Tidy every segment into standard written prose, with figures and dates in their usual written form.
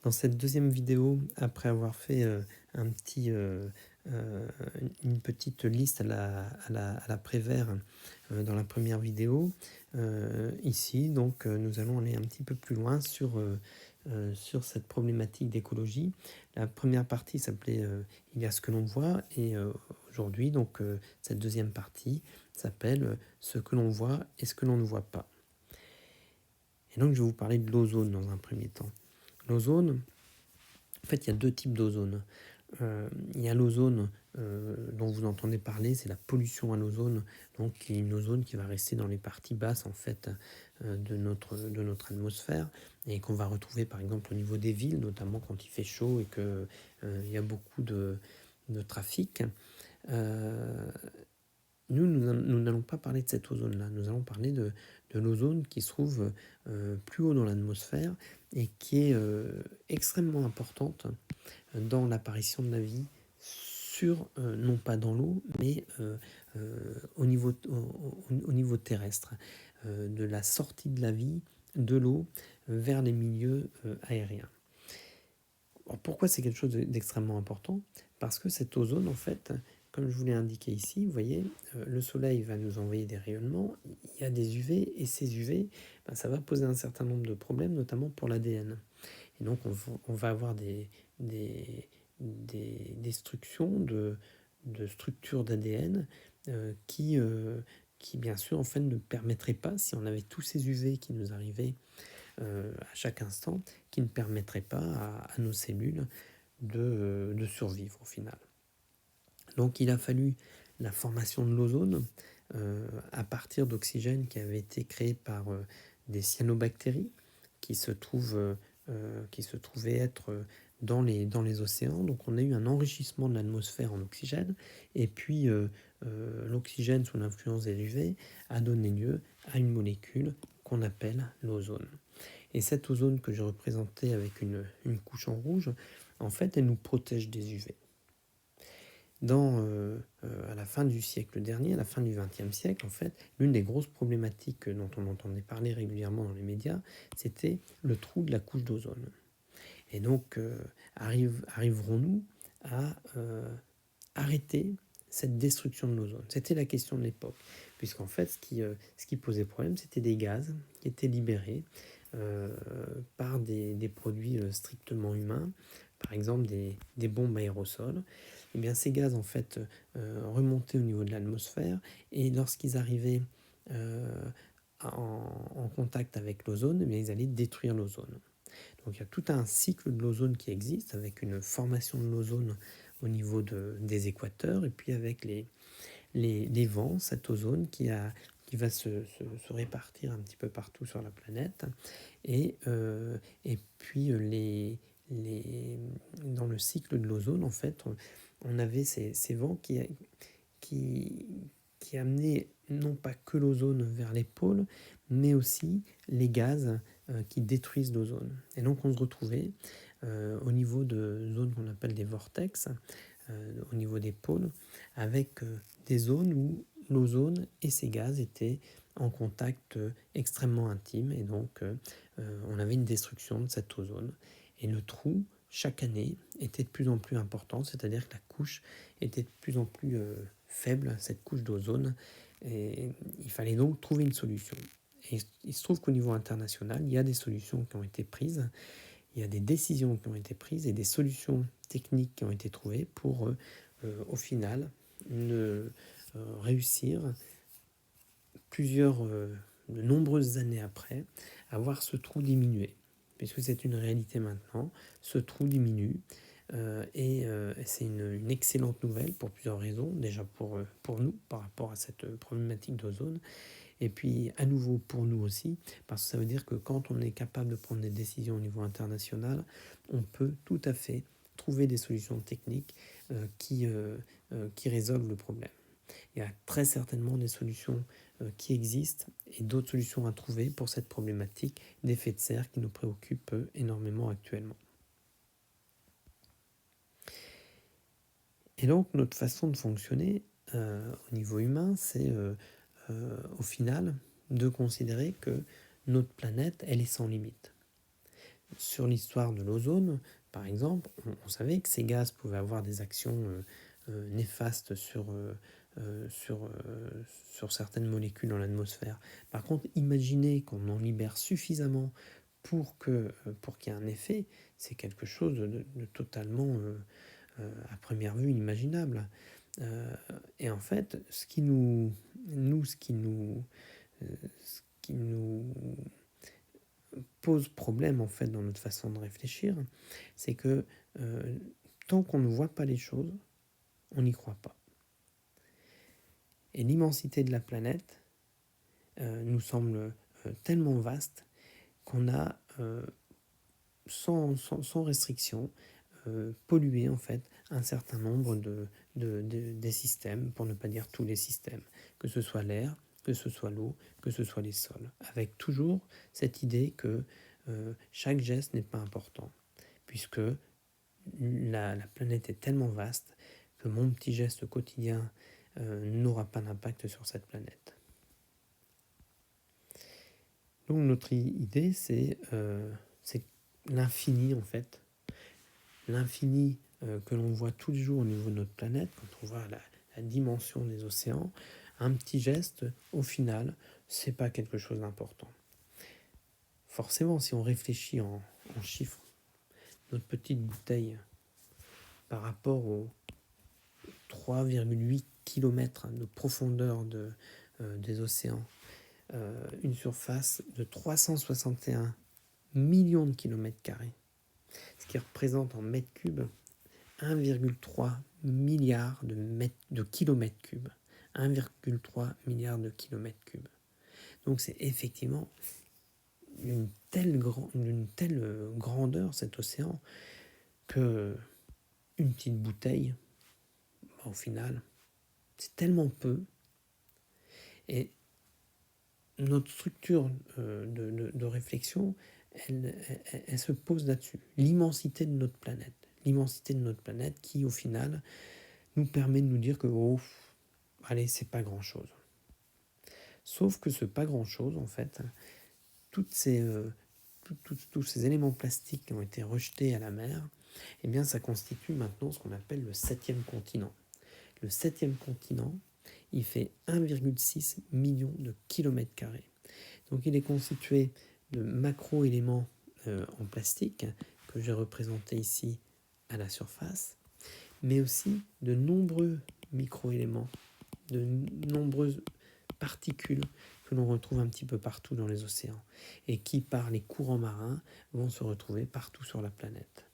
Dans cette deuxième vidéo, après avoir fait une petite liste à la Prévert dans la première vidéo, ici, donc, nous allons aller un petit peu plus loin sur cette problématique d'écologie. La première partie s'appelait Il y a ce que l'on voit, et aujourd'hui, donc, cette deuxième partie s'appelle Ce que l'on voit et ce que l'on ne voit pas. Et donc, je vais vous parler de l'ozone dans un premier temps. L'ozone, en fait, il y a deux types d'ozone. Il y a l'ozone dont vous entendez parler, c'est la pollution à l'ozone, donc qui est une ozone qui va rester dans les parties basses en fait de notre atmosphère et qu'on va retrouver par exemple au niveau des villes, notamment quand il fait chaud et que il y a beaucoup de trafic. Euh, nous n'allons pas parler de cette ozone-là, nous allons parler de l'ozone qui se trouve plus haut dans l'atmosphère et qui est extrêmement importante dans l'apparition de la vie non pas dans l'eau, mais au niveau terrestre, de la sortie de la vie de l'eau vers les milieux aériens. Alors, pourquoi c'est quelque chose d'extrêmement important? Parce que cette ozone, en fait, comme je vous l'ai indiqué ici, vous voyez, le soleil va nous envoyer des rayonnements, il y a des UV, et ces UV, ben, ça va poser un certain nombre de problèmes, notamment pour l'ADN. Et donc, on va avoir des destructions de structures d'ADN qui, bien sûr, en fait, ne permettraient pas, si on avait tous ces UV qui nous arrivaient à chaque instant, qui ne permettraient pas à nos cellules de survivre au final. Donc il a fallu la formation de l'ozone à partir d'oxygène qui avait été créé par des cyanobactéries qui se trouvaient être dans les océans. Donc on a eu un enrichissement de l'atmosphère en oxygène, et puis l'oxygène sous l'influence des UV a donné lieu à une molécule qu'on appelle l'ozone. Et cette ozone que j'ai représentée avec une couche en rouge, en fait, elle nous protège des UV. À la fin du siècle dernier, à la fin du XXe siècle, en fait, l'une des grosses problématiques dont on entendait parler régulièrement dans les médias, c'était le trou de la couche d'ozone. Et donc, arriverons-nous à arrêter cette destruction de l'ozone? C'était la question de l'époque, puisqu'en fait, ce qui posait problème, c'était des gaz qui étaient libérés par des produits strictement humains, par exemple des bombes aérosols. Et bien, ces gaz, en fait, remontaient au niveau de l'atmosphère, et lorsqu'ils arrivaient en contact avec l'ozone, eh ils allaient détruire l'ozone. Donc il y a tout un cycle de l'ozone qui existe, avec une formation de l'ozone au niveau des équateurs, et puis avec les vents, cette ozone qui va se répartir un petit peu partout sur la planète. Et puis dans le cycle de l'ozone, en fait, on avait ces vents qui, qui amenaient non pas que l'ozone vers les pôles, mais aussi les gaz qui détruisent l'ozone. Et donc on se retrouvait au niveau de zones qu'on appelle des vortex, au niveau des pôles, avec des zones où l'ozone et ses gaz étaient en contact extrêmement intime, et donc on avait une destruction de cette ozone. Et le trou, chaque année, était de plus en plus important, c'est-à-dire que la couche était de plus en plus faible, cette couche d'ozone, et il fallait donc trouver une solution. Et il se trouve qu'au niveau international, il y a des solutions qui ont été prises, il y a des décisions qui ont été prises et des solutions techniques qui ont été trouvées pour, au final, réussir de nombreuses années après, à voir ce trou diminuer. Puisque c'est une réalité maintenant, ce trou diminue. Et c'est une excellente nouvelle pour plusieurs raisons. Déjà pour nous, par rapport à cette problématique d'ozone. Et puis à nouveau pour nous aussi, parce que ça veut dire que quand on est capable de prendre des décisions au niveau international, on peut tout à fait trouver des solutions techniques qui résolvent le problème. Il y a très certainement des solutions qui existent et d'autres solutions à trouver pour cette problématique d'effet de serre qui nous préoccupe énormément actuellement. Et donc notre façon de fonctionner au niveau humain, c'est au final de considérer que notre planète, elle est sans limite. sur l'histoire de l'ozone, par exemple, on savait que ces gaz pouvaient avoir des actions néfastes sur certaines molécules dans l'atmosphère. Par contre, imaginez qu'on en libère suffisamment pour qu'il y ait un effet, c'est quelque chose de totalement, à première vue, inimaginable. Et en fait, ce qui nous pose problème en fait dans notre façon de réfléchir, c'est que tant qu'on ne voit pas les choses, on n'y croit pas. Et l'immensité de la planète nous semble tellement vaste qu'on a sans restriction pollué en fait un certain nombre des systèmes, pour ne pas dire tous les systèmes, que ce soit l'air, que ce soit l'eau, que ce soit les sols, avec toujours cette idée que chaque geste n'est pas important, puisque la planète est tellement vaste que mon petit geste quotidien n'aura pas d'impact sur cette planète. Donc notre idée, c'est l'infini en fait. L'infini que l'on voit tous les jours au niveau de notre planète, quand on voit la dimension des océans, un petit geste, au final, c'est pas quelque chose d'important. Forcément, si on réfléchit en chiffres, notre petite bouteille par rapport aux 3,8 km de profondeur des océans, une surface de 361 millions de kilomètres carrés, ce qui représente en mètres cubes 1,3 milliard de kilomètres cubes. 1,3 milliard de kilomètres cubes. Donc c'est effectivement une telle grandeur, cet océan, que une petite bouteille, au final, c'est tellement peu. Et notre structure de réflexion, elle se pose là-dessus. L'immensité de notre planète. L'immensité de notre planète qui, au final, nous permet de nous dire que, allez, c'est pas grand-chose. Sauf que ce pas grand-chose, en fait, tous ces éléments plastiques qui ont été rejetés à la mer, eh bien, ça constitue maintenant ce qu'on appelle le 7e continent. Le 7e continent, il fait 1,6 million de kilomètres carrés. Donc, il est constitué de macro-éléments en plastique, que j'ai représentés ici à la surface, mais aussi de nombreux micro-éléments, de nombreuses particules que l'on retrouve un petit peu partout dans les océans et qui, par les courants marins, vont se retrouver partout sur la planète.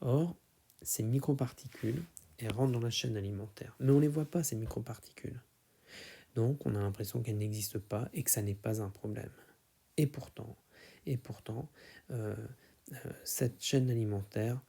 Or, ces microparticules, elles rentrent dans la chaîne alimentaire, mais on ne les voit pas, ces microparticules. Donc, on a l'impression qu'elles n'existent pas et que ça n'est pas un problème. Et pourtant, cette chaîne alimentaire,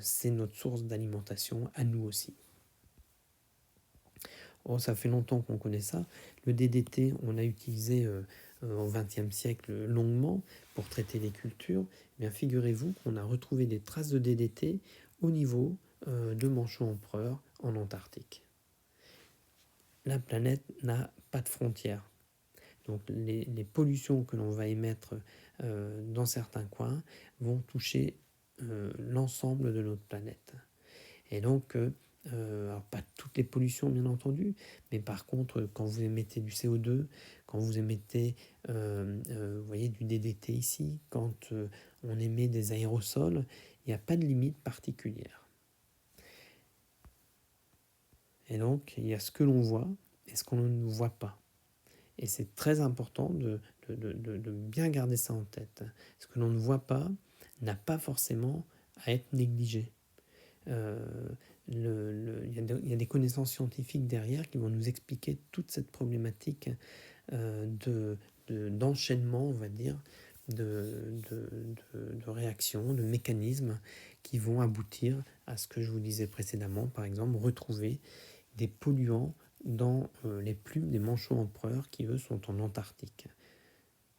c'est notre source d'alimentation à nous aussi. Oh, ça fait longtemps qu'on connaît ça. Le DDT, on l'a utilisé au XXe siècle longuement pour traiter les cultures. Eh bien, figurez-vous qu'on a retrouvé des traces de DDT au niveau de manchots empereurs en Antarctique. La planète n'a pas de frontières. Donc les pollutions que l'on va émettre dans certains coins vont toucher l'ensemble de notre planète. Et donc, alors pas toutes les pollutions bien entendu, mais par contre, quand vous émettez du CO2, quand vous émettez vous voyez, du DDT ici, quand on émet des aérosols, il n'y a pas de limite particulière. Et donc, il y a ce que l'on voit et ce qu'on ne voit pas. Et c'est très important de bien garder ça en tête. Ce que l'on ne voit pas n'a pas forcément à être négligé. Il y a des connaissances scientifiques derrière qui vont nous expliquer toute cette problématique d'enchaînement, on va dire, de réactions, de mécanismes qui vont aboutir à ce que je vous disais précédemment, par exemple, retrouver des polluants dans les plumes des manchots empereurs qui, eux, sont en Antarctique.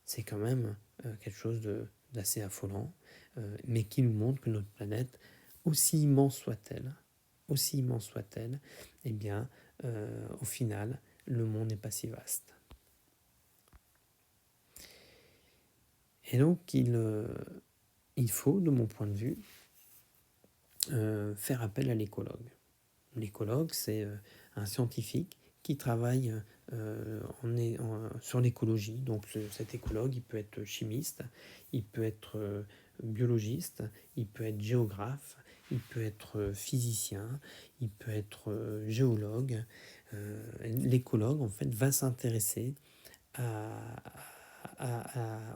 C'est quand même quelque chose d'assez affolant, mais qui nous montre que notre planète, aussi immense soit-elle, eh bien, au final, le monde n'est pas si vaste. Et donc, il faut, de mon point de vue, faire appel à l'écologue. L'écologue, c'est un scientifique qui travaille sur l'écologie. Donc cet écologue, il peut être chimiste, il peut être biologiste, il peut être géographe, il peut être physicien, il peut être géologue. L'écologue, en fait, va s'intéresser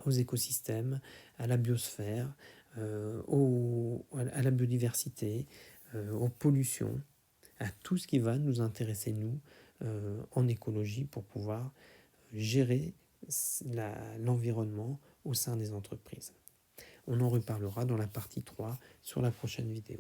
aux écosystèmes, à la biosphère, à la biodiversité, aux pollutions, à tout ce qui va nous intéresser, nous, en écologie, pour pouvoir gérer l'environnement au sein des entreprises. On en reparlera dans la partie 3 sur la prochaine vidéo.